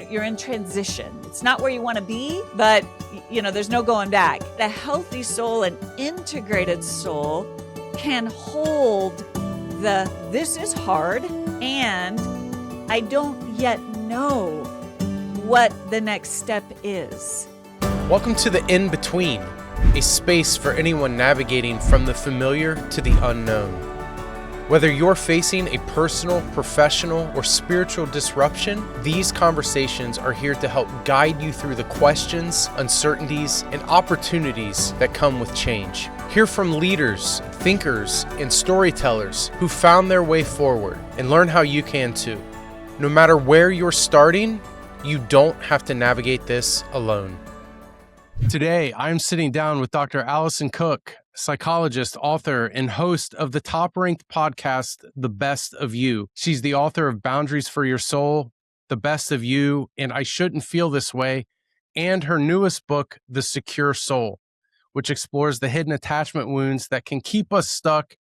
You're in transition. It's not where you want to be, but there's no going back. The healthy soul and integrated soul can hold this is hard and I don't yet know what the next step is. Welcome to the In-Between, a space for anyone navigating from the familiar to the unknown. Whether you're facing a personal, professional, or spiritual disruption, these conversations are here to help guide you through the questions, uncertainties, and opportunities that come with change. Hear from leaders, thinkers, and storytellers who found their way forward, and learn how you can too. No matter where you're starting, you don't have to navigate this alone. Today, I'm sitting down with Dr. Alison Cook, psychologist, author, and host of the top-ranked podcast, The Best of You. She's the author of Boundaries for Your Soul, The Best of You, and I Shouldn't Feel This Way, and her newest book, The Secure Soul, which explores the hidden attachment wounds that can keep us stuck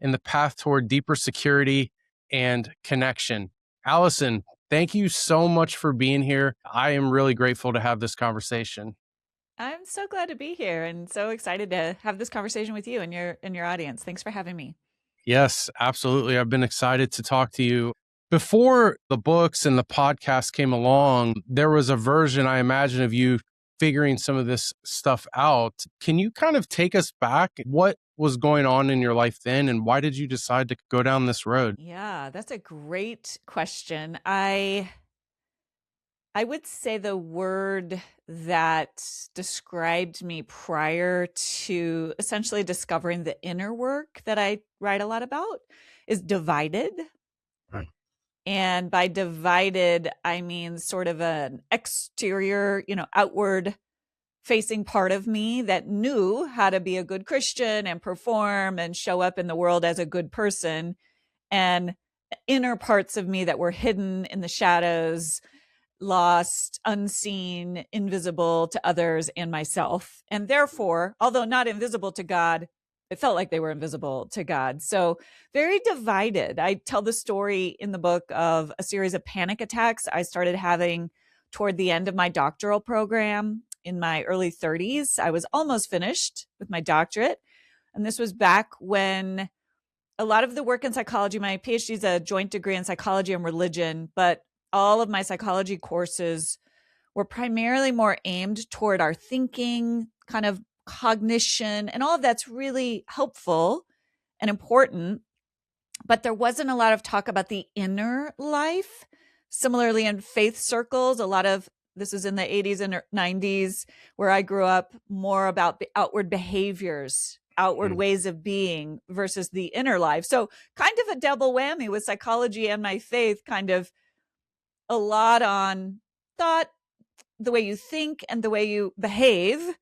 in the path toward deeper security and connection. Allison, thank you so much for being here. I am really grateful to have this conversation. I'm so glad to be here and so excited to have this conversation with you and your audience. Thanks for having me. Yes, absolutely. I've been excited to talk to you. Before the books and the podcast came along, there was a version, I imagine, of you figuring some of this stuff out. Can you kind of take us back? What was going on in your life then, and why did you decide to go down this road? Yeah, that's a great question. I would say the word that described me prior to essentially discovering the inner work that I write a lot about is divided. Right. And by divided, I mean sort of an exterior, outward facing part of me that knew how to be a good Christian and perform and show up in the world as a good person, and inner parts of me that were hidden in the shadows, lost, unseen, invisible to others and myself. And therefore, although not invisible to God, it felt like they were invisible to God. So very divided. I tell the story in the book of a series of panic attacks I started having toward the end of my doctoral program in my early 30s. I was almost finished with my doctorate. And this was back when a lot of the work in psychology, my PhD is a joint degree in psychology and religion, but all of my psychology courses were primarily more aimed toward our thinking, kind of cognition, and all of that's really helpful and important. But there wasn't a lot of talk about the inner life. Similarly, in faith circles, this is in the 80s and 90s, where I grew up, more about the outward behaviors, outward ways of being versus the inner life. So kind of a double whammy with psychology and my faith, kind of a lot on thought, the way you think and the way you behave,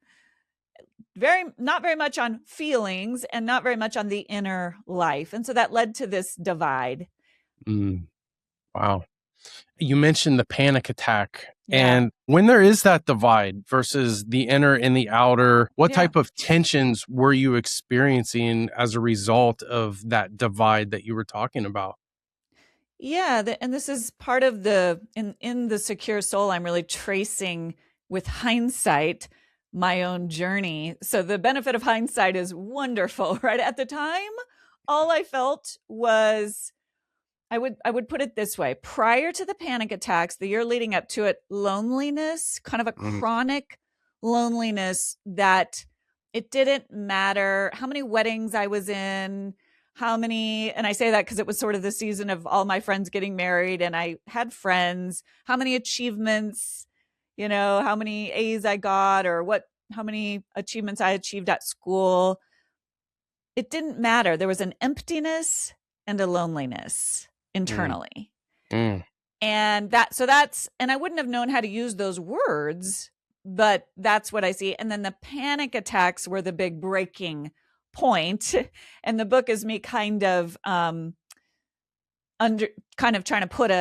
not very much on feelings and not very much on the inner life. And so that led to this divide. Wow. You mentioned the panic attack. Yeah. And when there is that divide versus the inner and the outer, what type of tensions were you experiencing as a result of that divide that you were talking about? Yeah, and this is part of in the Secure Soul, I'm really tracing with hindsight my own journey. So the benefit of hindsight is wonderful, right? At the time, all I felt was, I would put it this way: prior to the panic attacks, the year leading up to it, loneliness, kind of a chronic loneliness that it didn't matter how many weddings I was in, and I say that because it was sort of the season of all my friends getting married and I had friends, how many achievements, how many A's I got or how many achievements I achieved at school. It didn't matter. There was an emptiness and a loneliness internally. And and I wouldn't have known how to use those words, but that's what I see. And then the panic attacks were the big breaking point. And the book is me kind of trying to put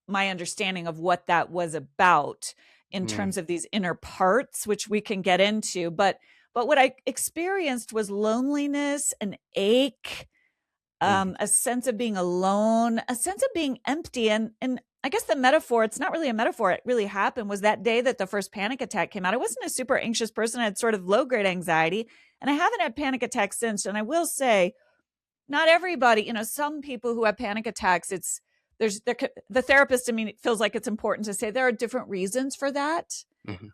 my understanding of what that was about in terms of these inner parts, which we can get into. But what I experienced was loneliness, an ache, a sense of being alone, a sense of being empty. And I guess the metaphor, it's not really a metaphor, it really happened, was that day that the first panic attack came out. I wasn't a super anxious person. I had sort of low-grade anxiety, and I haven't had panic attacks since. And I will say, not everybody, some people who have panic attacks, the therapist, it feels like it's important to say there are different reasons for that. Mm-hmm.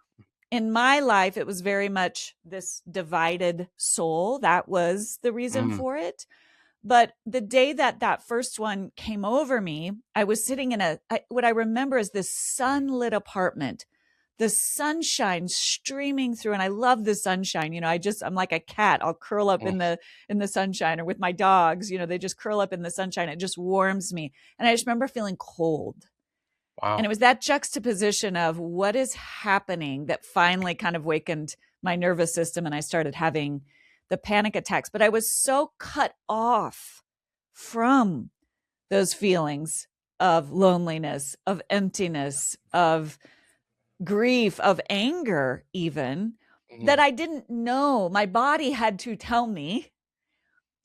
In my life, it was very much this divided soul. That was the reason for it. But the day that first one came over me, I was sitting in what I remember is this sunlit apartment, the sunshine streaming through. And I love the sunshine. I'm like a cat. I'll curl up in the sunshine, or with my dogs, they just curl up in the sunshine. It just warms me. And I just remember feeling cold. Wow. And it was that juxtaposition of what is happening that finally kind of wakened my nervous system. And I started having the panic attacks, but I was so cut off from those feelings of loneliness, of emptiness, of grief, of anger, even, that I didn't know. My body had to tell me,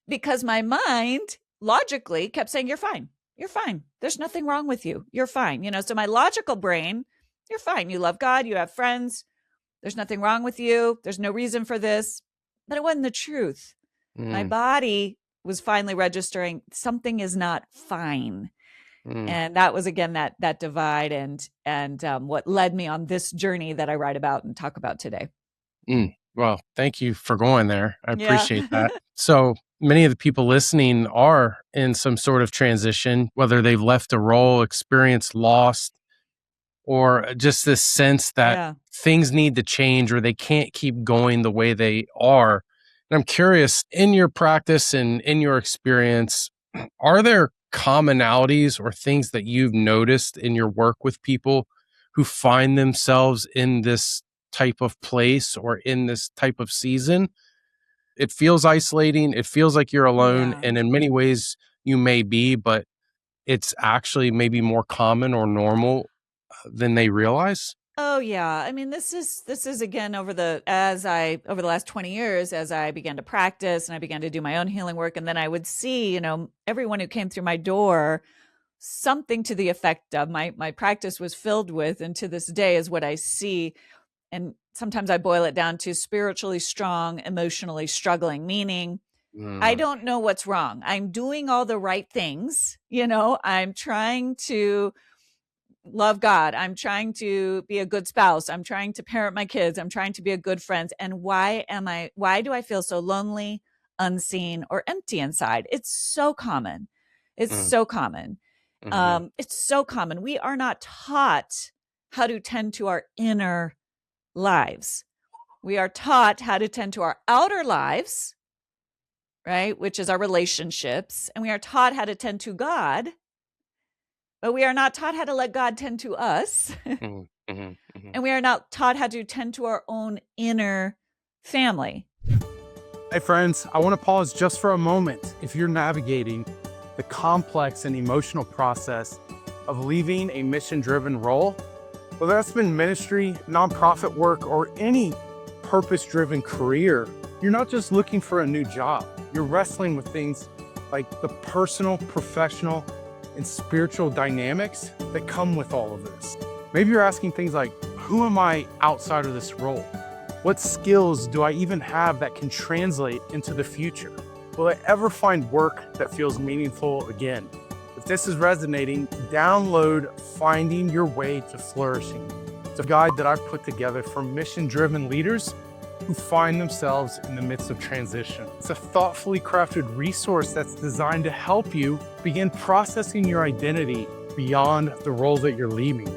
because my mind logically kept saying, you're fine. You're fine. There's nothing wrong with you. You're fine. So my logical brain, you're fine. You love God. You have friends. There's nothing wrong with you. There's no reason for this. But it wasn't the truth. My body was finally registering something is not fine. And that was, again, that divide and what led me on this journey that I write about and talk about today. Well, thank you for going there. I appreciate that. So many of the people listening are in some sort of transition, whether they've left a role, experienced loss, or just this sense that things need to change or they can't keep going the way they are. And I'm curious, in your practice and in your experience, are there commonalities or things that you've noticed in your work with people who find themselves in this type of place or in this type of season? It feels isolating. It feels like you're alone. Yeah. And in many ways you may be, but it's actually maybe more common or normal than they realize. Oh yeah. This is again over the last 20 years, as I began to practice and I began to do my own healing work. And then I would see, everyone who came through my door, something to the effect of my practice was filled with, and to this day is what I see. And sometimes I boil it down to spiritually strong, emotionally struggling, meaning I don't know what's wrong. I'm doing all the right things. I'm trying to love God. I'm trying to be a good spouse. I'm trying to parent my kids. I'm trying to be a good friend. And why do I feel so lonely, unseen, or empty inside? It's so common. It's so common. It's so common. We are not taught how to tend to our inner lives. We are taught how to tend to our outer lives, right? Which is our relationships. And we are taught how to tend to God, but we are not taught how to let God tend to us. And we are not taught how to tend to our own inner family. Hey friends, I want to pause just for a moment. If you're navigating the complex and emotional process of leaving a mission-driven role, whether that's been ministry, nonprofit work, or any purpose-driven career, you're not just looking for a new job. You're wrestling with things like the personal, professional, and spiritual dynamics that come with all of this. Maybe you're asking things like, who am I outside of this role? What skills do I even have that can translate into the future? Will I ever find work that feels meaningful again? If this is resonating, download Finding Your Way to Flourishing. It's a guide that I've put together for mission-driven leaders who find themselves in the midst of transition. It's a thoughtfully crafted resource that's designed to help you begin processing your identity beyond the role that you're leaving.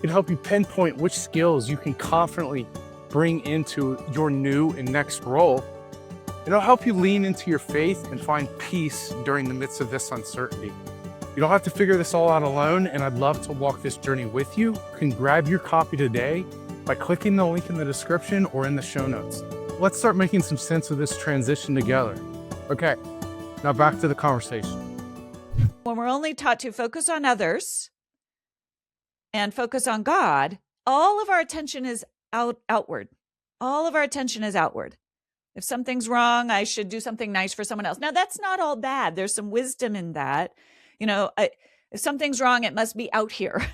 It'll help you pinpoint which skills you can confidently bring into your new and next role. It'll help you lean into your faith and find peace during the midst of this uncertainty. You don't have to figure this all out alone, and I'd love to walk this journey with you. You can grab your copy today by clicking the link in the description or in the show notes. Let's start making some sense of this transition together. Okay, now back to the conversation. When we're only taught to focus on others and focus on God, all of our attention is outward. All of our attention is outward. If something's wrong, I should do something nice for someone else. Now, that's not all bad. There's some wisdom in that. If something's wrong, it must be out here.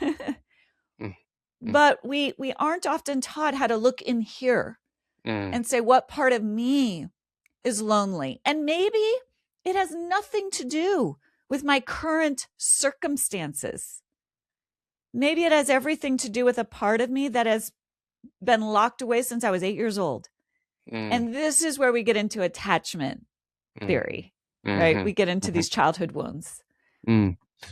Mm. But we aren't often taught how to look in here and say, what part of me is lonely? And maybe it has nothing to do with my current circumstances. Maybe it has everything to do with a part of me that has been locked away since I was 8 years old. And this is where we get into attachment theory, right? We get into these childhood wounds.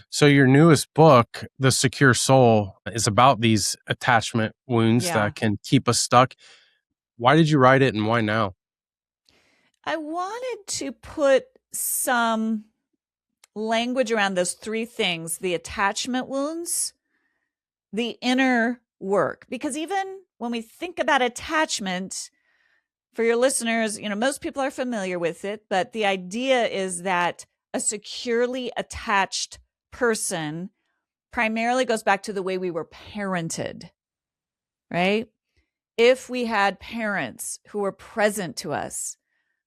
So your newest book, The Secure Soul, is about these attachment wounds that can keep us stuck. Why did you write it and why now? I wanted to put some language around those three things: the attachment wounds, the inner work. Because even when we think about attachment, for your listeners, most people are familiar with it, but the idea is that a securely attached person primarily goes back to the way we were parented, right? If we had parents who were present to us,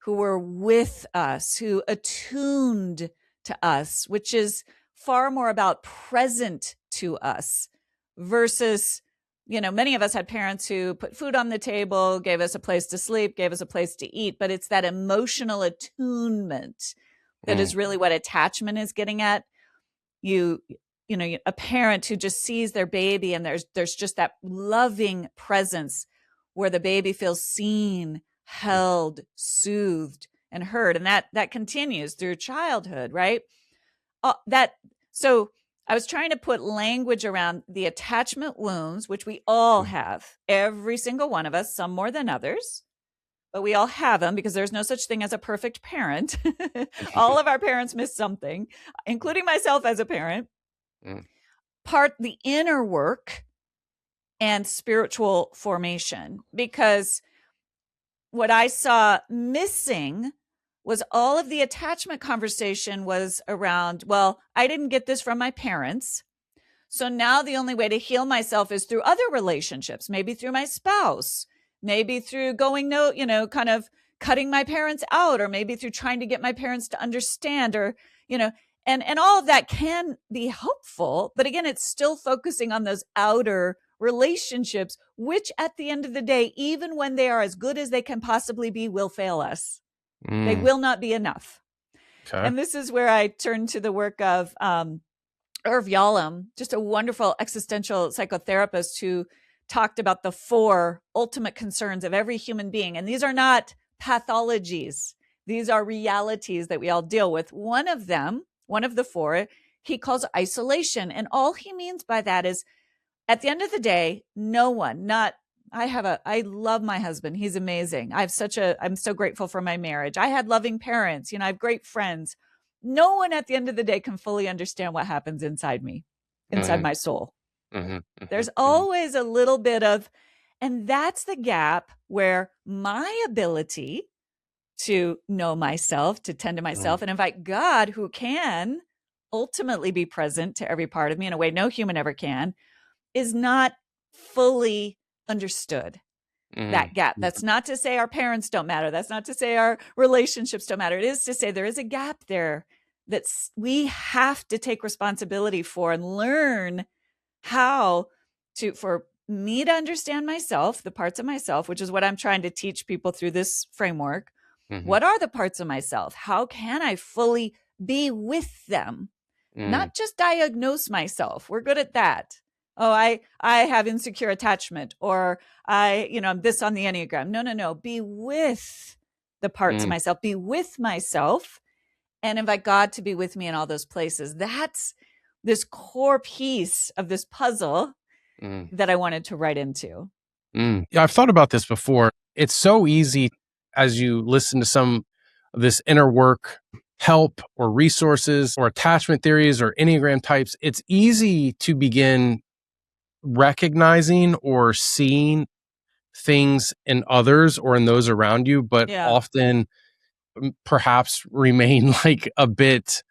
who were with us, who attuned to us, which is far more about present to us versus, many of us had parents who put food on the table, gave us a place to sleep, gave us a place to eat, but it's that emotional attunement that is really what attachment is getting at. A parent who just sees their baby and there's just that loving presence where the baby feels seen, held, soothed, and heard. And that continues through childhood, right? So I was trying to put language around the attachment wounds, which we all have, every single one of us, some more than others, but we all have them because there's no such thing as a perfect parent. All of our parents miss something, including myself as a parent. Part the inner work and spiritual formation, because what I saw missing was all of the attachment conversation was around, well, I didn't get this from my parents. So now the only way to heal myself is through other relationships, maybe through my spouse, maybe through going, kind of cutting my parents out, or maybe through trying to get my parents to understand, or, and all of that can be helpful. But again, it's still focusing on those outer relationships, which at the end of the day, even when they are as good as they can possibly be, will fail us. They will not be enough. Okay. And this is where I turn to the work of Irv Yalom, just a wonderful existential psychotherapist who talked about the 4 ultimate concerns of every human being. And these are not pathologies. These are realities that we all deal with. One of them, one of the 4, he calls isolation. And all he means by that is, at the end of the day, no one, I love my husband. He's amazing. I'm so grateful for my marriage. I had loving parents. I have great friends. No one at the end of the day can fully understand what happens inside me, inside my soul. There's always a little bit of, and that's the gap where my ability to know myself, to tend to myself, and invite God, who can ultimately be present to every part of me in a way no human ever can, is not fully understood. That gap. That's not to say our parents don't matter. That's not to say our relationships don't matter. It is to say there is a gap there that we have to take responsibility for and learn how for me to understand myself, the parts of myself, which is what I'm trying to teach people through this framework. What are the parts of myself? How can I fully be with them? Not just diagnose myself. We're good at that. Oh, I have insecure attachment, or I'm this on the Enneagram. No. Be with the parts of myself, be with myself, and invite God to be with me in all those places. That's this core piece of this puzzle that I wanted to write into. Yeah, I've thought about this before. It's so easy as you listen to some of this inner work help or resources or attachment theories or Enneagram types. It's easy to begin recognizing or seeing things in others or in those around you, but often perhaps remain like a bit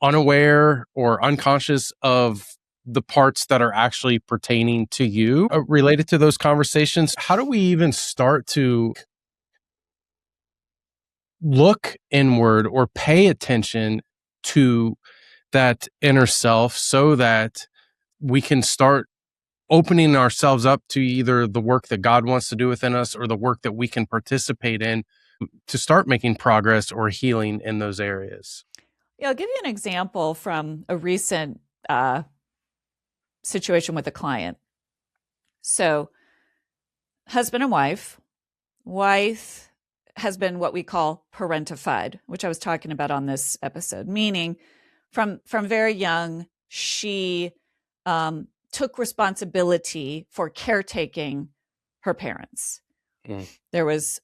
unaware or unconscious of the parts that are actually pertaining to you. Related to those conversations, how do we even start to look inward or pay attention to that inner self so that we can start opening ourselves up to either the work that God wants to do within us or the work that we can participate in to start making progress or healing in those areas. Yeah, I'll give you an example from a recent situation with a client. So, husband and wife has been what we call parentified, which I was talking about on this episode, meaning from very young, she took responsibility for caretaking her parents. There was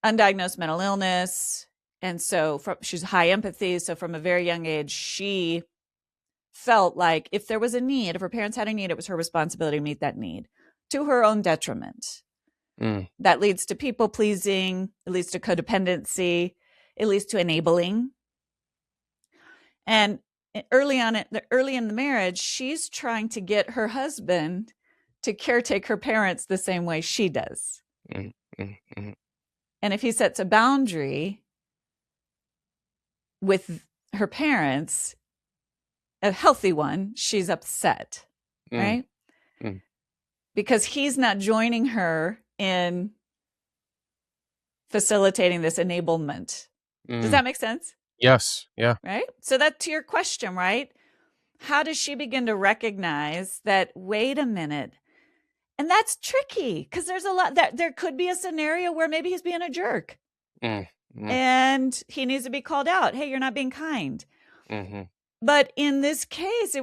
undiagnosed mental illness, and so she's high empathy. So from a very young age, she felt like if there was a need, if her parents had a need, it was her responsibility to meet that need to her own detriment. That leads to people pleasing. It leads to codependency. It leads to enabling. And early in the marriage, she's trying to get her husband to caretake her parents the same way she does. And if he sets a boundary with her parents, a healthy one, she's upset, right? Because he's not joining her in facilitating this enablement. Does that make sense? Yes. Yeah. Right? So that's to your question, right? How does she begin to recognize that, wait a minute, and that's tricky because there's a lot that there could be a scenario where maybe he's being a jerk and he needs to be called out. Hey, you're not being kind. But in this case,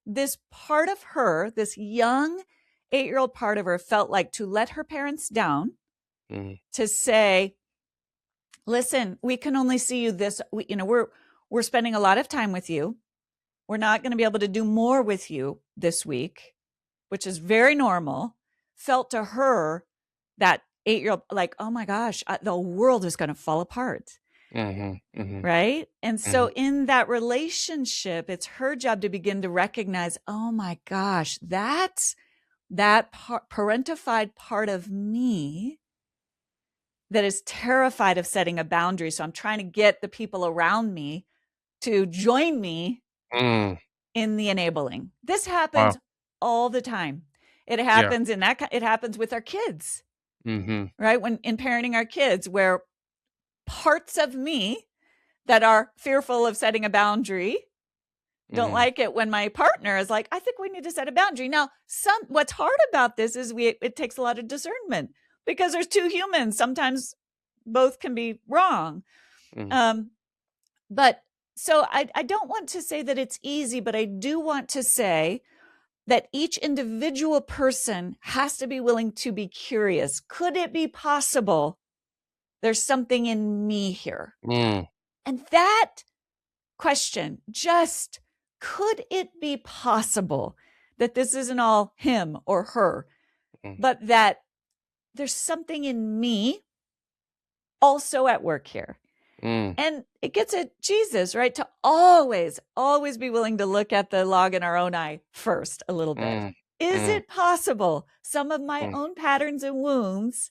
this part of her, this young 8-year-old part of her felt like to let her parents down, to say, listen, we can only see you this, we're spending a lot of time with you. We're not going to be able to do more with you this week, which is very normal. Felt to her, that 8-year-old, like, oh my gosh, the world is going to fall apart. Right? And so in that relationship, it's her job to begin to recognize, oh my gosh, that's that parentified part of me that is terrified of setting a boundary. So I'm trying to get the people around me to join me in the enabling. This happens all the time. It happens it happens with our kids, right? When in parenting our kids, where parts of me that are fearful of setting a boundary don't like it when my partner is like, I think we need to set a boundary. Now, what's hard about this is it takes a lot of discernment because there's two humans. Sometimes both can be wrong. But so I don't want to say that it's easy, but I do want to say that each individual person has to be willing to be curious. Could it be possible there's something in me here? And that question, just could it be possible that this isn't all him or her, but that there's something in me also at work here? And it gets at Jesus, right? To always be willing to look at the log in our own eye first a little bit. Is it possible some of my own patterns and wounds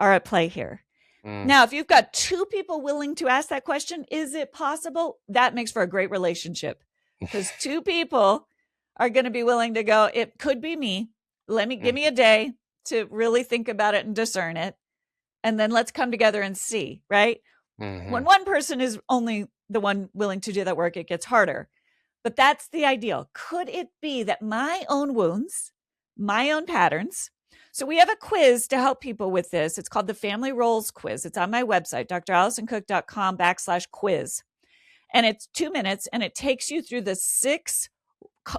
are at play here? Now, if you've got two people willing to ask that question, is it possible? That makes for a great relationship because two people are going to be willing to go, it could be me. Give me a day to really think about it and discern it. And then let's come together and see, right? When one person is only the one willing to do that work, it gets harder. But that's the ideal. Could it be that my own wounds, my own patterns? So we have a quiz to help people with this. It's called the Family Roles Quiz. It's on my website, drallisoncook.com/quiz. And it's 2 minutes, and it takes you through the 6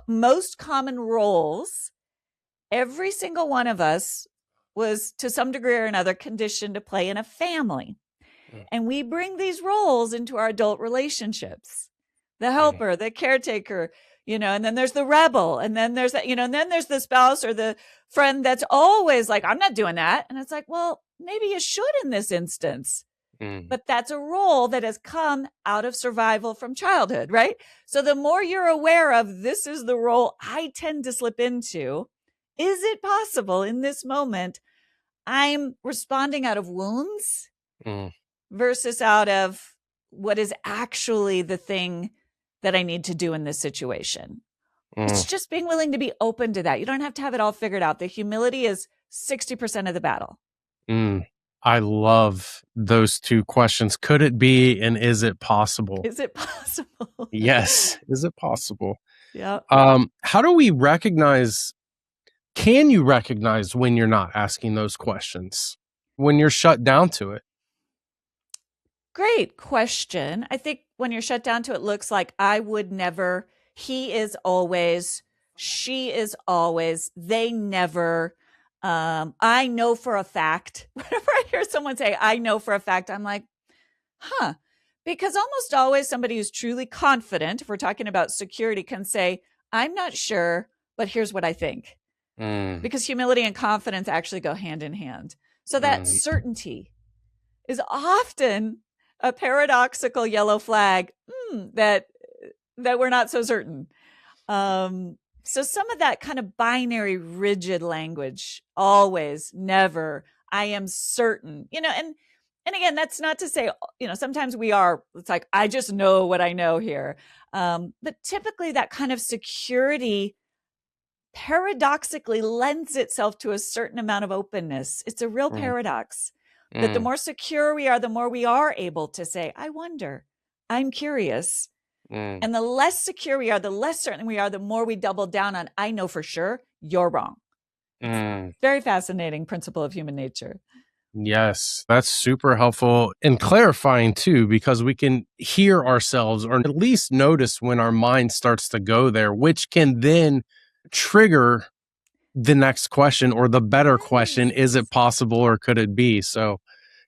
most common roles. Every single one of us was, to some degree or another, conditioned to play in a family. And we bring these roles into our adult relationships. The helper, the caretaker, and then there's the rebel, and then there's that, and then there's the spouse or the friend that's always like, I'm not doing that. And it's like, well, maybe you should in this instance. But that's a role that has come out of survival from childhood, right? So the more you're aware of, this is the role I tend to slip into. Is it possible in this moment I'm responding out of wounds versus out of what is actually the thing that I need to do in this situation. It's just being willing to be open to that. You don't have to have it all figured out. The humility is 60% of the battle. I love those two questions. Could it be, and is it possible? Is it possible? Yes. Is it possible? Yeah. How do we recognize, can you recognize when you're not asking those questions, when you're shut down to it? Great question. I think when you're shut down to it, looks like I would never, he is always, she is always, they never. I know for a fact, whenever I hear someone say, I know for a fact, I'm like, because almost always somebody who's truly confident, if we're talking about security, can say, I'm not sure, but here's what I think. Because humility and confidence actually go hand in hand. So that certainty is often a paradoxical yellow flag that we're not so certain. So some of that kind of binary, rigid language, always, never, I am certain, and again, that's not to say, sometimes it's like, I just know what I know here. But typically that kind of security paradoxically lends itself to a certain amount of openness. It's a real paradox that the more secure we are, the more we are able to say, I wonder, I'm curious. And the less secure we are, the less certain we are, the more we double down on, I know for sure, you're wrong. Very fascinating principle of human nature. Yes, that's super helpful and clarifying too, because we can hear ourselves or at least notice when our mind starts to go there, which can then trigger the next question or the better question. Is it possible or could it be? So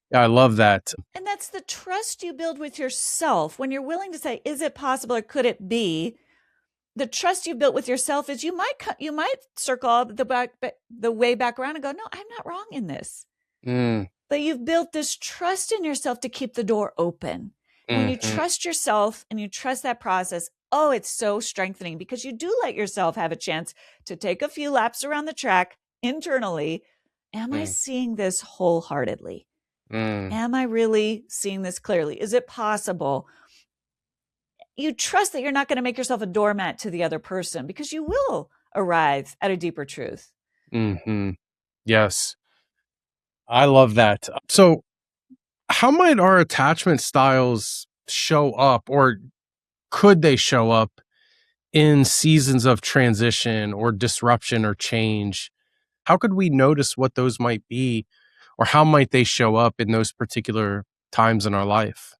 yeah, I love that. And that's the trust you build with yourself. When you're willing to say, is it possible or could it be? The trust you built with yourself is you might circle the way back around and go, no, I'm not wrong in this. But you've built this trust in yourself to keep the door open. And when you trust yourself and you trust that process, it's so strengthening because you do let yourself have a chance to take a few laps around the track internally. Am I seeing this wholeheartedly? Am I really seeing this clearly? Is it possible? You trust that you're not going to make yourself a doormat to the other person because you will arrive at a deeper truth. Yes. I love that. So how might our attachment styles show up, or could they show up in seasons of transition or disruption or change? How could we notice what those might be, or how might they show up in those particular times in our life?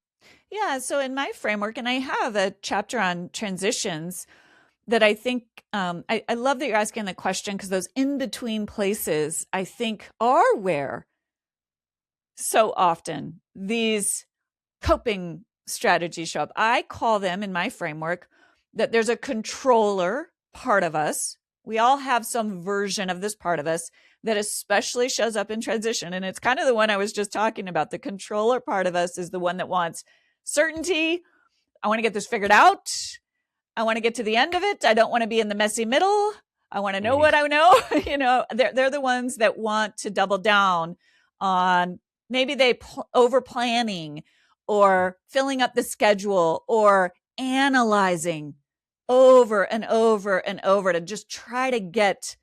Yeah. So in my framework, and I have a chapter on transitions that I think, I love that you're asking the question because those in-between places, I think, are where so often these coping strategies show up. I call them in my framework that there's a controller part of us. We all have some version of this part of us that especially shows up in transition. And it's kind of the one I was just talking about. The controller part of us is the one that wants certainty. I want to get this figured out. I want to get to the end of it. I don't want to be in the messy middle. I want to know what I know. They're the ones that want to double down on maybe they over planning or filling up the schedule or analyzing over and over and over to just try to get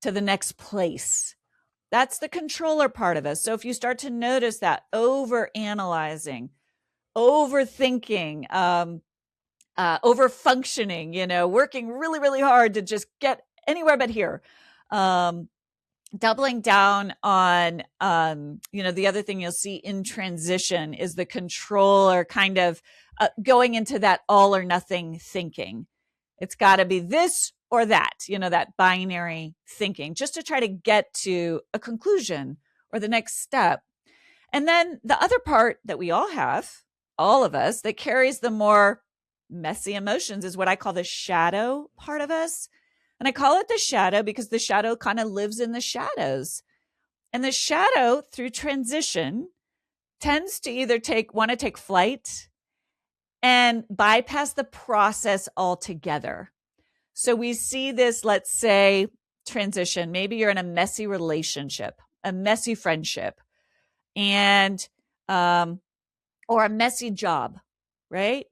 to the next place. That's the controller part of us. So if you start to notice that over analyzing, overthinking, over functioning, working really, really hard to just get anywhere but here, doubling down on, the other thing you'll see in transition is the controller kind of going into that all or nothing thinking. It's got to be this or that, that binary thinking, just to try to get to a conclusion or the next step. And then the other part that we all have, all of us, that carries the more messy emotions is what I call the shadow part of us. And I call it the shadow because the shadow kind of lives in the shadows. And the shadow through transition tends to either want to take flight and bypass the process altogether. So we see this, let's say, transition. Maybe you're in a messy relationship, a messy friendship, and or a messy job. right?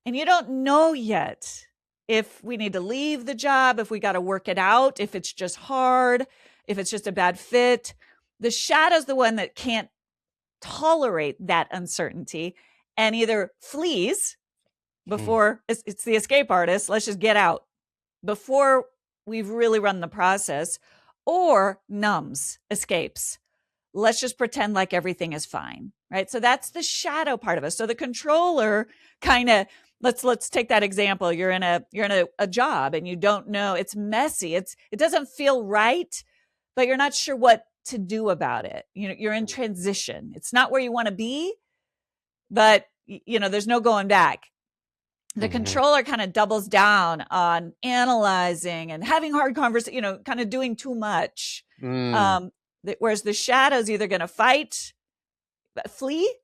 And you don't know yet if we need to leave the job, if we got to work it out, if it's just hard, if it's just a bad fit. The shadow's the one that can't tolerate that uncertainty and either flees before it's the escape artist. Let's just get out before we've really run the process, or numbs, escapes. Let's just pretend like everything is fine, right? So that's the shadow part of us. So the controller kind of, let's take that example. You're in a job and you don't know, it's messy. It doesn't feel right, but you're not sure what to do about it. You're in transition. It's not where you want to be, but there's no going back. The controller kind of doubles down on analyzing and having hard conversations, kind of doing too much. Whereas the shadow's either going to fight, flee,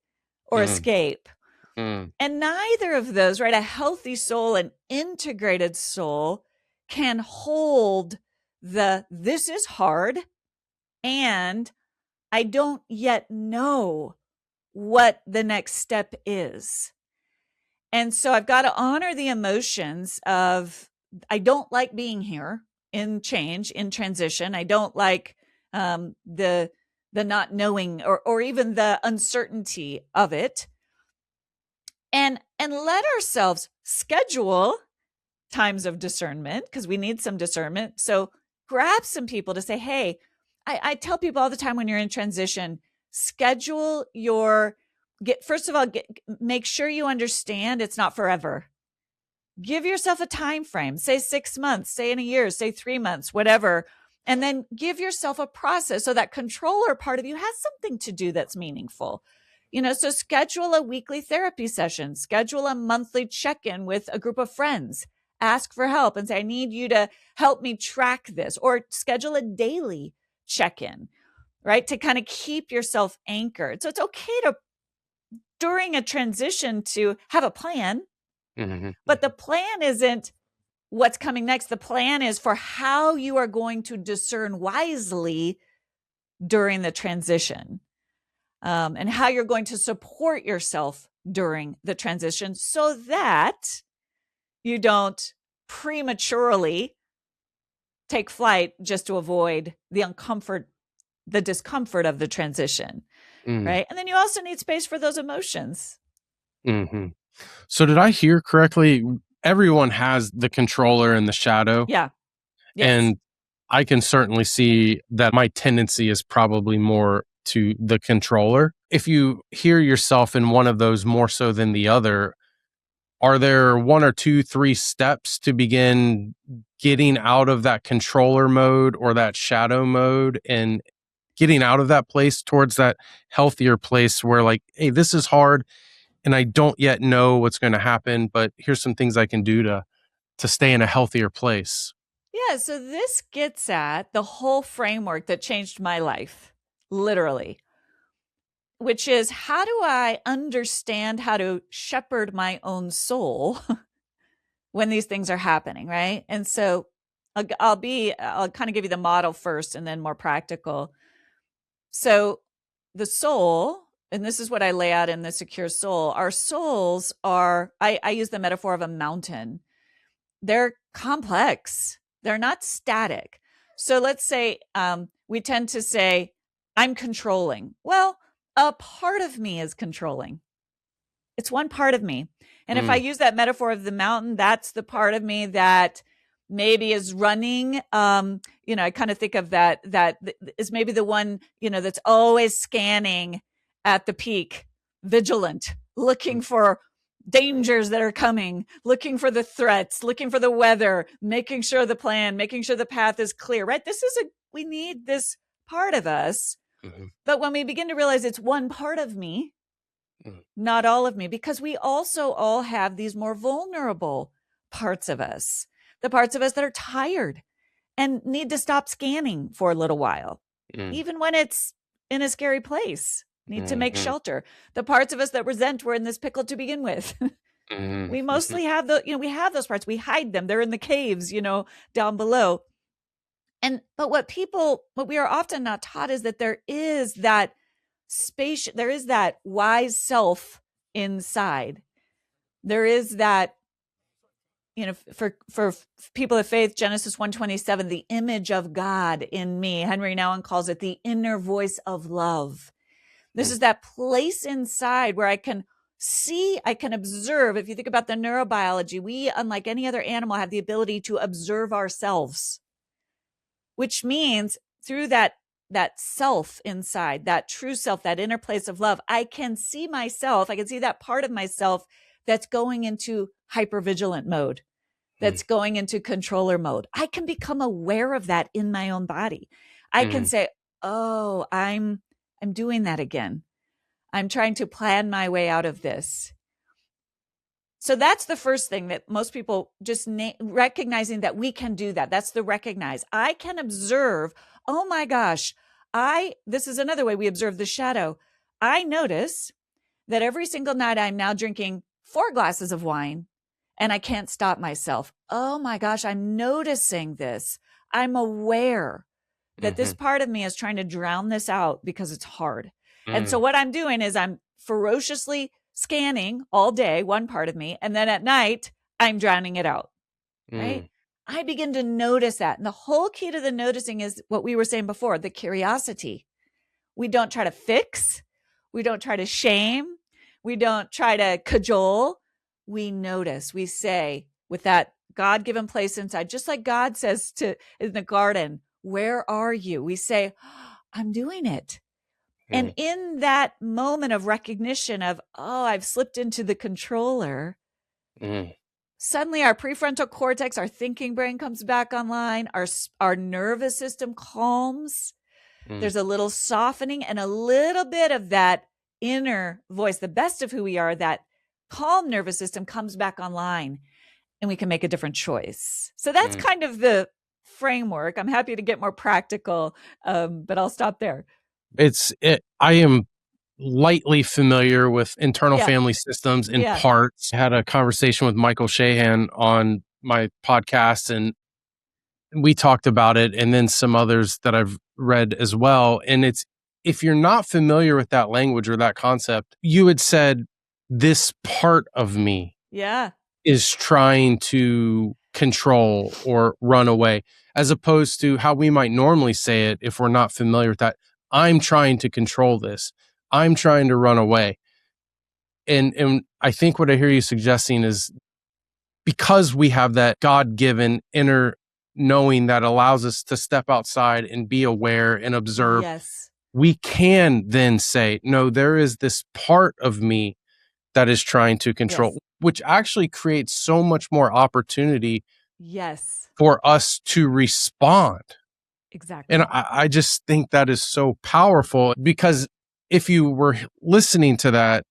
or escape. And neither of those, right? A healthy soul, an integrated soul, can hold this is hard, and I don't yet know what the next step is. And so I've got to honor the emotions of, I don't like being here in change, in transition. I don't like the not knowing or even the uncertainty of it. And let ourselves schedule times of discernment, because we need some discernment. So grab some people to say, hey, I tell people all the time when you're in transition, schedule make sure you understand it's not forever. Give yourself a time frame, say 6 months, say in a year, say 3 months, whatever. And then give yourself a process so that controller part of you has something to do that's meaningful. So schedule a weekly therapy session, schedule a monthly check-in with a group of friends, ask for help and say, I need you to help me track this, or schedule a daily check-in, right? To kind of keep yourself anchored. So it's okay to, during a transition, to have a plan, but the plan isn't what's coming next. The plan is for how you are going to discern wisely during the transition, and how you're going to support yourself during the transition so that you don't prematurely take flight just to avoid the discomfort of the transition. Right. And then you also need space for those emotions. So did I hear correctly? Everyone has the controller and the shadow. Yeah. Yes. And I can certainly see that my tendency is probably more to the controller. If you hear yourself in one of those more so than the other, are there 1 or 2, 3 steps to begin getting out of that controller mode or that shadow mode and getting out of that place towards that healthier place where, like, hey, this is hard and I don't yet know what's going to happen, but here's some things I can do to stay in a healthier place? Yeah. So this gets at the whole framework that changed my life, literally, which is, how do I understand how to shepherd my own soul when these things are happening, right? And so I'll kind of give you the model first and then more practical. So the soul, and this is what I lay out in the Secure Soul, our souls are, I use the metaphor of a mountain. They're complex. They're not static. So let's say we tend to say, I'm controlling. Well, a part of me is controlling. It's one part of me. And if I use that metaphor of the mountain, that's the part of me that maybe is running. I kind of think of that is maybe the one, that's always scanning at the peak, vigilant, looking for dangers that are coming, looking for the threats, looking for the weather, making sure the plan, making sure the path is clear, right? We need this part of us. But when we begin to realize it's one part of me, not all of me, because we also all have these more vulnerable parts of us, the parts of us that are tired and need to stop scanning for a little while, even when it's in a scary place, need to make shelter. The parts of us that resent we're in this pickle to begin with. We mostly have we have those parts. We hide them. They're in the caves, down below. But what we are often not taught is that there is that space, there is that wise self inside There is that, for people of faith, Genesis 1:27, the image of God in me. Henry Nouwen calls it the inner voice of love. This is that place inside where I can see, I can observe. If you think about the neurobiology, we, unlike any other animal, have the ability to observe ourselves, which means through that self inside, that true self, that inner place of love, I can see myself. I can see that part of myself that's going into hypervigilant mode, that's going into controller mode. I can become aware of that in my own body. I can say, oh, I'm doing that again. I'm trying to plan my way out of this. So that's the first thing that most people just recognizing that we can do that. That's the recognize. I can observe, oh my gosh, this is another way we observe the shadow. I notice that every single night I'm now drinking 4 glasses of wine and I can't stop myself. Oh my gosh, I'm noticing this. I'm aware that this part of me is trying to drown this out because it's hard. And so what I'm doing is I'm ferociously scanning all day, one part of me, and then at night, I'm drowning it out, right? I begin to notice that. And the whole key to the noticing is what we were saying before, the curiosity. We don't try to fix. We don't try to shame. We don't try to cajole. We notice. We say, with that God-given place inside, just like God says in the garden, where are you? We say, oh, I'm doing it. And in that moment of recognition of, oh, I've slipped into the controller, suddenly our prefrontal cortex, our thinking brain comes back online. Our nervous system calms. There's a little softening and a little bit of that inner voice, the best of who we are, that calm nervous system comes back online and we can make a different choice. So that's kind of the framework. I'm happy to get more practical, but I'll stop there. I am lightly familiar with internal family systems in parts. I had a conversation with Michael Shahan on my podcast and we talked about it, and then some others that I've read as well. And if you're not familiar with that language or that concept, you had said this part of me is trying to control or run away, as opposed to how we might normally say it if we're not familiar with that. I'm trying to control this. I'm trying to run away. And I think what I hear you suggesting is because we have that God-given inner knowing that allows us to step outside and be aware and observe, we can then say, no, there is this part of me that is trying to control, which actually creates so much more opportunity for us to respond. Exactly. And I just think that is so powerful, because if you were listening to that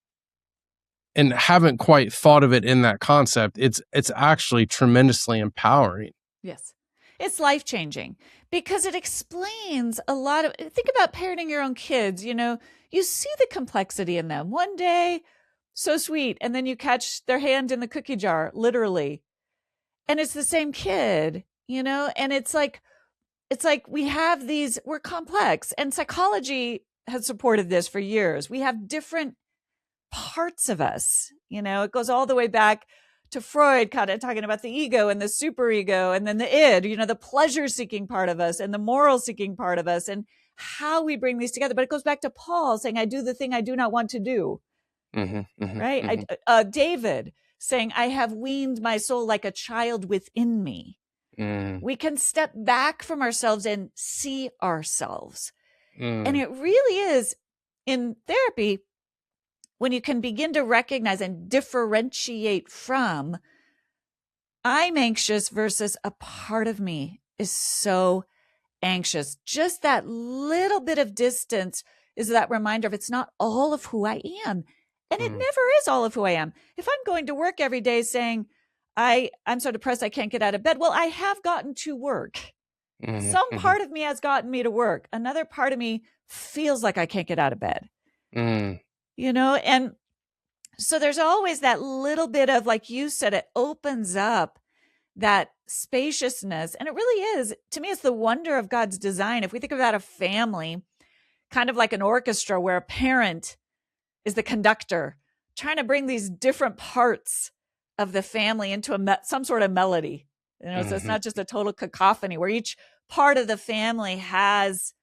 and haven't quite thought of it in that concept, it's actually tremendously empowering. Yes. It's life-changing because it explains a lot of, think about parenting your own kids, you see the complexity in them. One day, so sweet, and then you catch their hand in the cookie jar, literally. And it's the same kid, and it's like we have we're complex, and psychology has supported this for years. We have different parts of us, it goes all the way back to Freud, kind of talking about the ego and the superego, and then the id, the pleasure-seeking part of us and the moral-seeking part of us, and how we bring these together. But it goes back to Paul saying, I do the thing I do not want to do, right? David saying, I have weaned my soul like a child within me. We can step back from ourselves and see ourselves. And it really is, in therapy, when you can begin to recognize and differentiate from, I'm anxious versus a part of me is so anxious. Just that little bit of distance is that reminder of it's not all of who I am. And it never is all of who I am. If I'm going to work every day saying, I'm so depressed I can't get out of bed. Well, I have gotten to work. Some part of me has gotten me to work. Another part of me feels like I can't get out of bed. And so there's always that little bit of, like you said, it opens up that spaciousness. And it really is, to me, it's the wonder of God's design. If we think about a family, kind of like an orchestra where a parent is the conductor, trying to bring these different parts of the family into some sort of melody. So it's not just a total cacophony where each part of the family has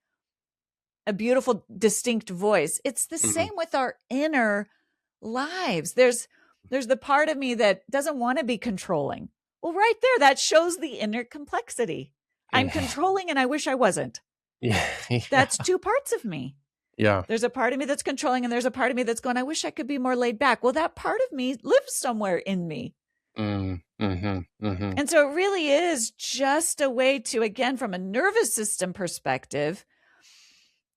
a beautiful, distinct voice. It's the same with our inner lives. There's the part of me that doesn't want to be controlling. Well, right there, that shows the inner complexity. I'm controlling and I wish I wasn't. Yeah. That's two parts of me. Yeah. There's a part of me that's controlling and there's a part of me that's going, I wish I could be more laid back. Well, that part of me lives somewhere in me. And so it really is just a way to, again, from a nervous system perspective,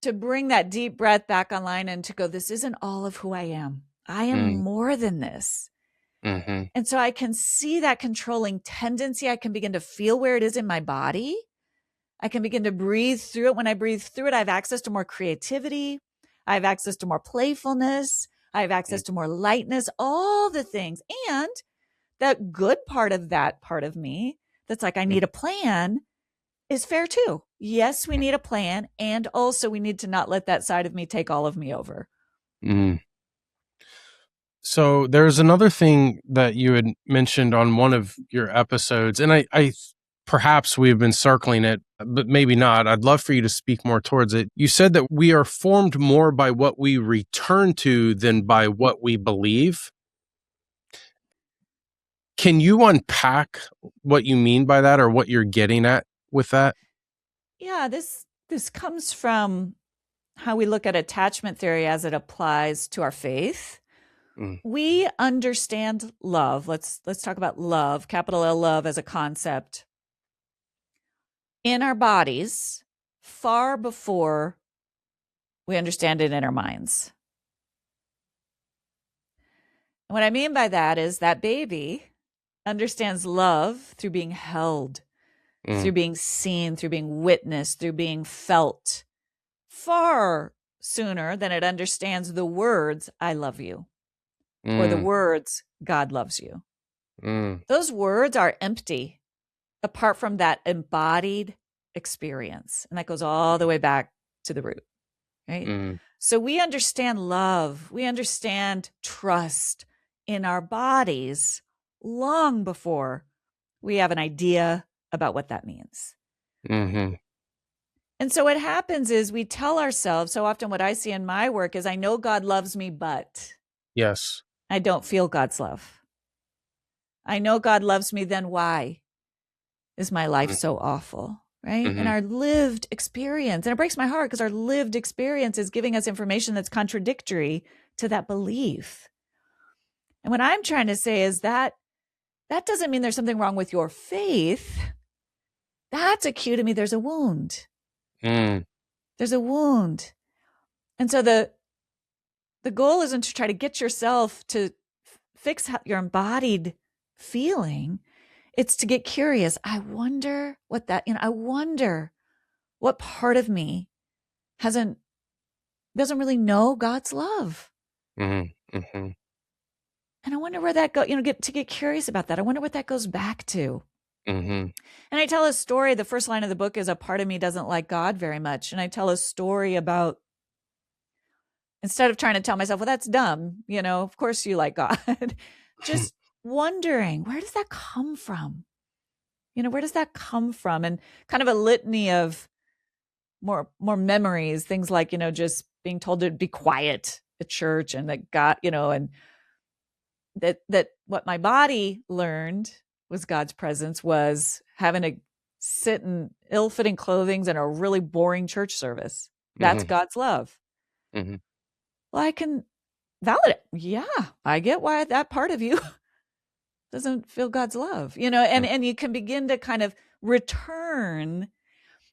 to bring that deep breath back online and to go, this isn't all of who I am. I am more than this. And so I can see that controlling tendency. I can begin to feel where it is in my body. I can begin to breathe through it. When I breathe through it, I have access to more creativity. I have access to more playfulness. I have access to more lightness, all the things. And that good part of that part of me that's like, I need a plan is fair too. Yes, we need a plan. And also we need to not let that side of me take all of me over. So there's another thing that you had mentioned on one of your episodes, and I perhaps we've been circling it, but maybe not. I'd love for you to speak more towards it. You said that we are formed more by what we return to than by what we believe. Can you unpack what you mean by that or what you're getting at with that? Yeah, this comes from how we look at attachment theory as it applies to our faith. We understand love. Let's talk about love, capital L love as a concept in our bodies far before we understand it in our minds. And what I mean by that is that baby understands love through being held, through being seen, through being witnessed, through being felt far sooner than it understands the words, I love you. Or the words, God loves you. Those words are empty apart from that embodied experience. And that goes all the way back to the root, right? So we understand love. We understand trust in our bodies long before we have an idea about what that means. And so what happens is we tell ourselves, so often what I see in my work is I know God loves me, but Yes. I don't feel God's love. I know God loves me, then why is my life so awful, right? And our lived experience, and it breaks my heart because our lived experience is giving us information that's contradictory to that belief. And what I'm trying to say is that doesn't mean there's something wrong with your faith. That's a cue to me there's a wound. There's a wound. And so the goal isn't to try to get yourself to fix your embodied feeling. It's to get curious. I wonder what I wonder what part of me doesn't really know God's love. And I wonder where that goes, get curious about that. I wonder what that goes back to. And I tell a story. The first line of the book is a part of me doesn't like God very much. And I tell a story about, instead of trying to tell myself, well, that's dumb, of course you like God, just wondering, where does that come from? Where does that come from? And kind of a litany of more memories, things like, just being told to be quiet at church, and that God, and that what my body learned was God's presence was having to sit in ill-fitting clothing in a really boring church service. That's God's love. Well, I can validate. Yeah, I get why that part of you doesn't feel God's love, and you can begin to kind of return.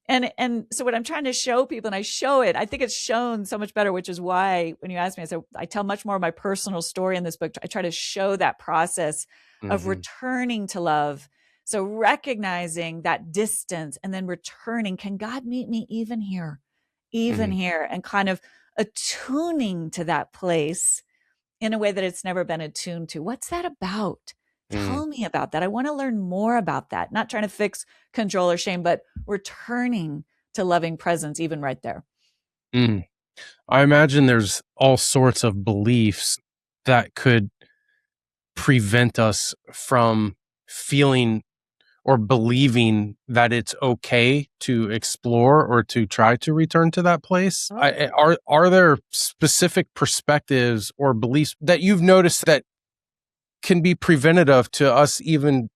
And so what I'm trying to show people, and I show it, I think it's shown so much better, which is why when you ask me, I tell much more of my personal story in this book. I try to show that process of returning to love. So recognizing that distance and then returning, can God meet me even here, and kind of attuning to that place in a way that it's never been attuned to. What's that about? Tell me about that. I want to learn more about that. Not trying to fix, control, or shame, but returning to loving presence, even right there. I imagine there's all sorts of beliefs that could prevent us from feeling or believing that it's okay to explore or to try to return to that place? Are there specific perspectives or beliefs that you've noticed that can be preventative to us even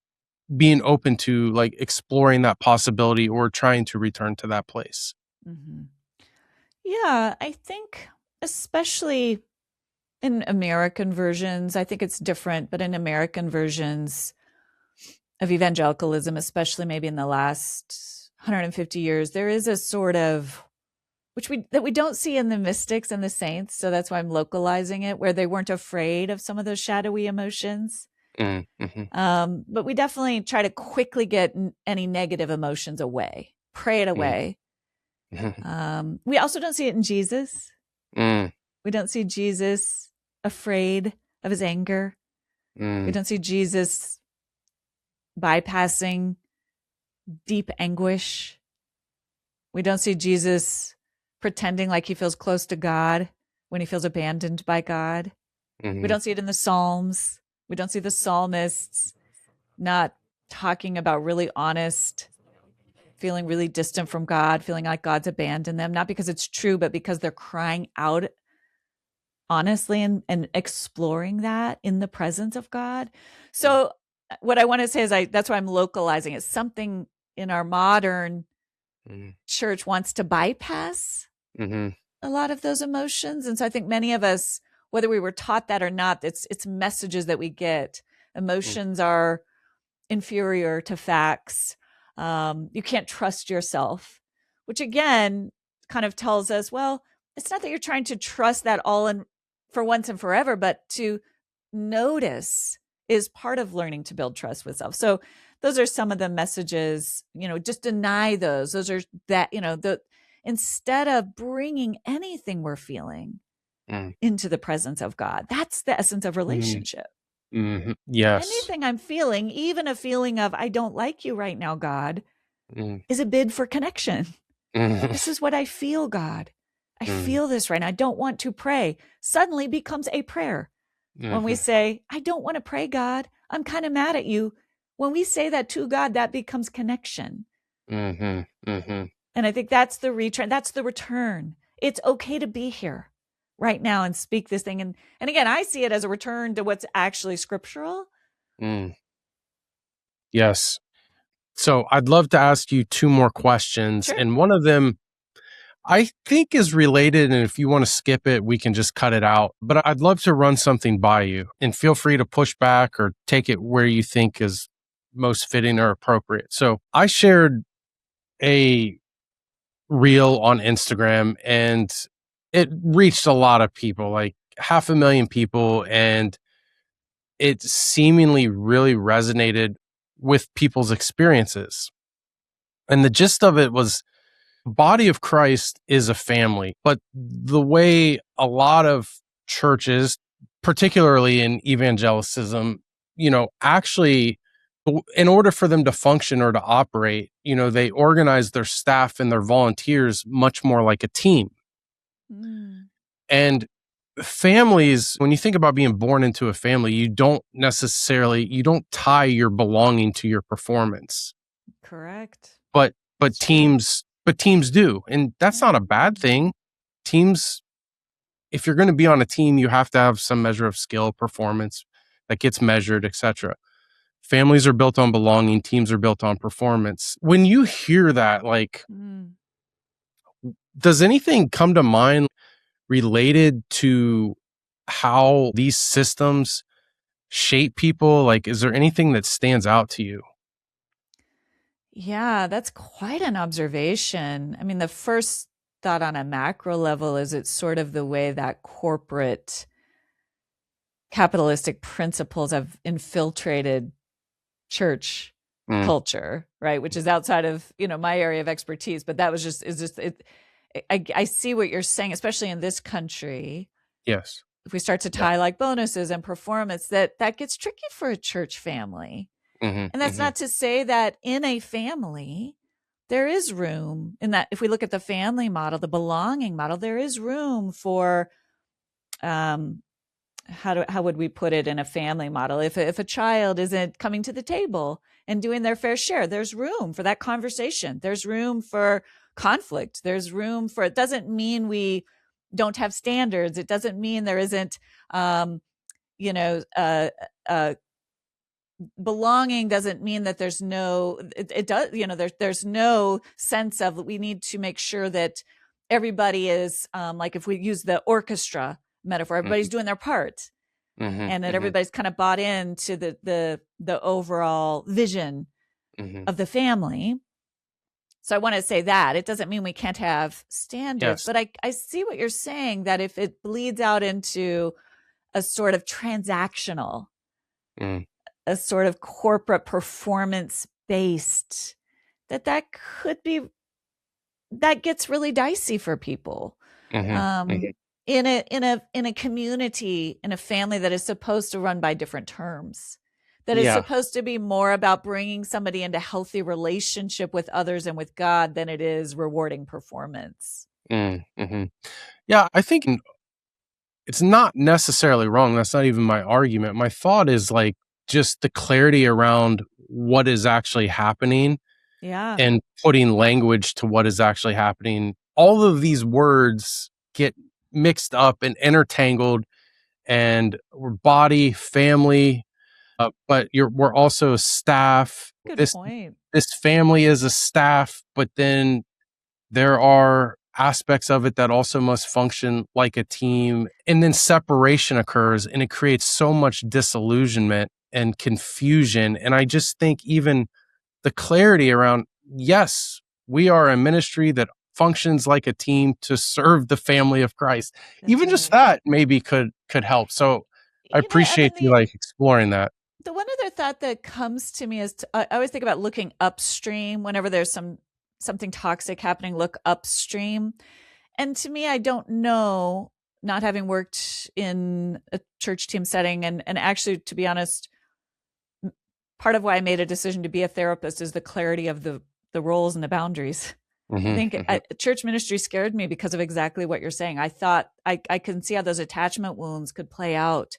being open to like exploring that possibility or trying to return to that place? Mm-hmm. Yeah, I think especially in American versions, I think it's different, but in American versions of evangelicalism, especially maybe in the last 150 years, there is a sort of that we don't see in the mystics and the saints. So that's why I'm localizing it, where they weren't afraid of some of those shadowy emotions. Mm-hmm. But we definitely try to quickly get any negative emotions away, pray it away. Mm-hmm. We also don't see it in Jesus. We don't see Jesus afraid of his anger. We don't see Jesus bypassing deep anguish. We don't see Jesus pretending like he feels close to God when he feels abandoned by God. We don't see it in the Psalms. We don't see the psalmists not talking about really honest, feeling really distant from God, feeling like God's abandoned them, not because it's true, but because they're crying out honestly and exploring that in the presence of God. So what I want to say is that's why I'm localizing it. Something in our modern church wants to bypass a lot of those emotions. And so I think many of us, whether we were taught that or not, it's messages that we get. Emotions are inferior to facts. You can't trust yourself, which again kind of tells us, well, it's not that you're trying to trust that all in for once and forever, but to notice is part of learning to build trust with self. So those are some of the messages, just deny those. Those are that, instead of bringing anything we're feeling into the presence of God, that's the essence of relationship. Mm-hmm. Yes. Anything I'm feeling, even a feeling of, I don't like you right now, God, is a bid for connection. This is what I feel, God. I feel this right now. I don't want to pray. Suddenly becomes a prayer. When we say, I don't want to pray, God, I'm kind of mad at you. When we say that to God, that becomes connection. And I think that's the return. That's the return. It's okay to be here right now and speak this thing. And again, I see it as a return to what's actually scriptural. Yes. So I'd love to ask you two more questions. Sure. And one of them I think is related. And if you want to skip it, we can just cut it out. But I'd love to run something by you, and feel free to push back or take it where you think is most fitting or appropriate. So I shared a reel on Instagram, and it reached a lot of people, like 500,000 people. And it seemingly really resonated with people's experiences. And the gist of it was, body of Christ is a family, but the way a lot of churches, particularly in evangelicism, actually, in order for them to function or to operate, they organize their staff and their volunteers much more like a team. And families, when you think about being born into a family, you don't tie your belonging to your performance. Correct. But teams do. And that's not a bad thing. Teams, if you're going to be on a team, you have to have some measure of skill, performance that gets measured, etc. Families are built on belonging. Teams are built on performance. When you hear that, does anything come to mind related to how these systems shape people? Like, is there anything that stands out to you? Yeah, that's quite an observation. I mean, the first thought on a macro level is it's sort of the way that corporate capitalistic principles have infiltrated church culture, right? Which is outside of, my area of expertise, but that is just it. I see what you're saying, especially in this country. Yes. If we start to tie like bonuses and performance, that gets tricky for a church family. And that's not to say that in a family, there is room in that. If we look at the family model, the belonging model, there is room for how would we put it in a family model? If a child isn't coming to the table and doing their fair share, there's room for that conversation. There's room for conflict. There's room for, it doesn't mean we don't have standards. It doesn't mean there isn't, belonging doesn't mean that there's no, it does, there's no sense of, we need to make sure that everybody is, like if we use the orchestra metaphor, everybody's doing their part, and that everybody's kind of bought into the overall vision of the family. So I want to say that it doesn't mean we can't have standards, but I see what you're saying, that if it bleeds out into a sort of transactional, a sort of corporate performance based, that could be, that gets really dicey for people. In a community, in a family that is supposed to run by different terms, that is supposed to be more about bringing somebody into healthy relationship with others and with God than it is rewarding performance. Yeah, I think it's not necessarily wrong. That's not even my argument. My thought is like just the clarity around what is actually happening, and putting language to what is actually happening. All of these words get mixed up and intertangled, and we're body, family, but we're also staff. Good point. This family is a staff, but then there are aspects of it that also must function like a team. And then separation occurs, and it creates so much disillusionment and confusion. And I just think even the clarity around, yes, we are a ministry that functions like a team to serve the family of Christ. That's even just that maybe could help. So I appreciate you like exploring that. The one other thought that comes to me is I always think about looking upstream whenever there's something toxic happening. Look upstream. And to me, I don't know, not having worked in a church team setting, and actually, to be honest, part of why I made a decision to be a therapist is the clarity of the roles and the boundaries. I think church ministry scared me because of exactly what you're saying. I thought I can see how those attachment wounds could play out.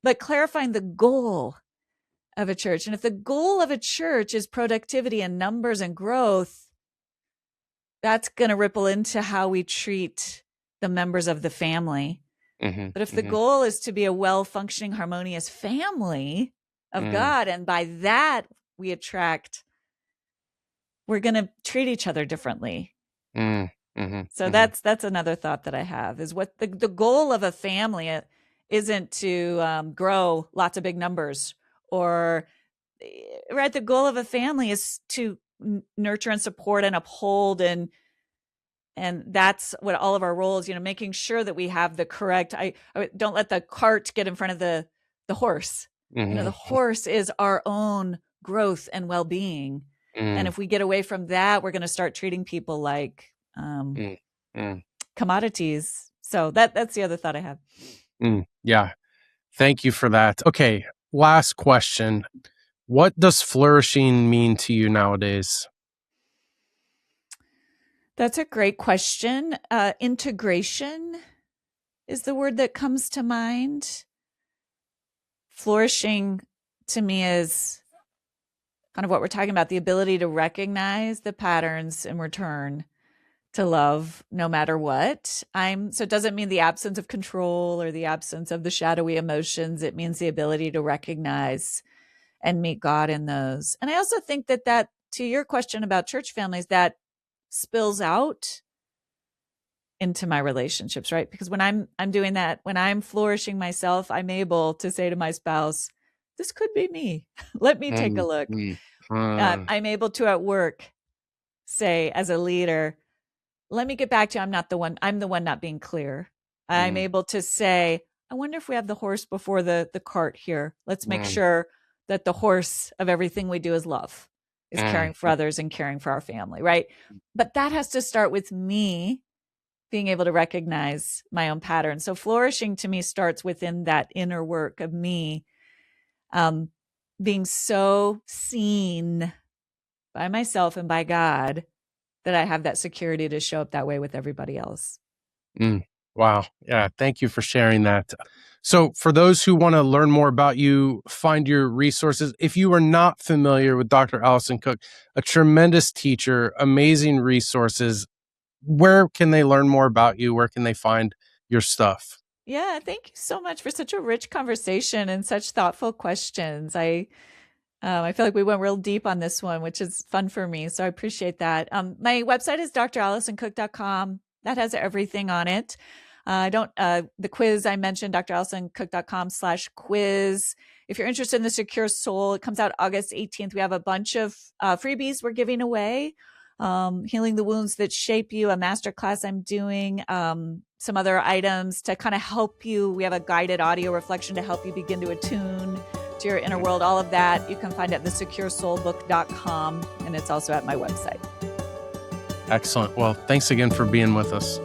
But clarifying the goal of a church, and if the goal of a church is productivity and numbers and growth, that's going to ripple into how we treat the members of the family. But if the goal is to be a well-functioning, harmonious family of God, and by that we're going to treat each other differently. So that's another thought that I have, is what the goal of a family isn't to grow lots of big numbers, or right. The goal of a family is to nurture and support and uphold, and that's what all of our roles, making sure that we have the correct, I don't let the cart get in front of the horse. The horse is our own growth and well-being. And if we get away from that, we're going to start treating people like commodities. So that's the other thought I have. Yeah. Thank you for that. Okay. Last question. What does flourishing mean to you nowadays? That's a great question. Integration is the word that comes to mind. Flourishing to me is kind of what we're talking about, the ability to recognize the patterns and return to love no matter what. So it doesn't mean the absence of control or the absence of the shadowy emotions. It means the ability to recognize and meet God in those. And I also think that to your question about church families, that spills out into my relationships, right? Because when I'm doing that, when I'm flourishing myself, I'm able to say to my spouse, this could be me. Let me take a look. I'm able to at work say, as a leader, let me get back to you. I'm the one not being clear. I'm able to say, I wonder if we have the horse before the cart here. Let's make sure that the horse of everything we do is love, is caring for others and caring for our family, right? But that has to start with me being able to recognize my own patterns. So flourishing to me starts within that inner work of me being so seen by myself and by God that I have that security to show up that way with everybody else. Wow. Yeah. Thank you for sharing that. So for those who want to learn more about you, find your resources, if you are not familiar with Dr. Alison Cook, a tremendous teacher, amazing resources, where can they learn more about you? Where can they find your stuff? Yeah, thank you so much for such a rich conversation and such thoughtful questions. I feel like we went real deep on this one, which is fun for me. So I appreciate that. My website is dralisoncook.com. That has everything on it. The quiz I mentioned, dralisoncook.com/quiz. If you're interested in the Secure Soul, it comes out August 18th. We have a bunch of freebies we're giving away. Healing the Wounds That Shape You, a masterclass I'm doing, some other items to kind of help you. We have a guided audio reflection to help you begin to attune to your inner world. All of that you can find at thesecuresoulbook.com, and it's also at my website. Excellent. Well, thanks again for being with us.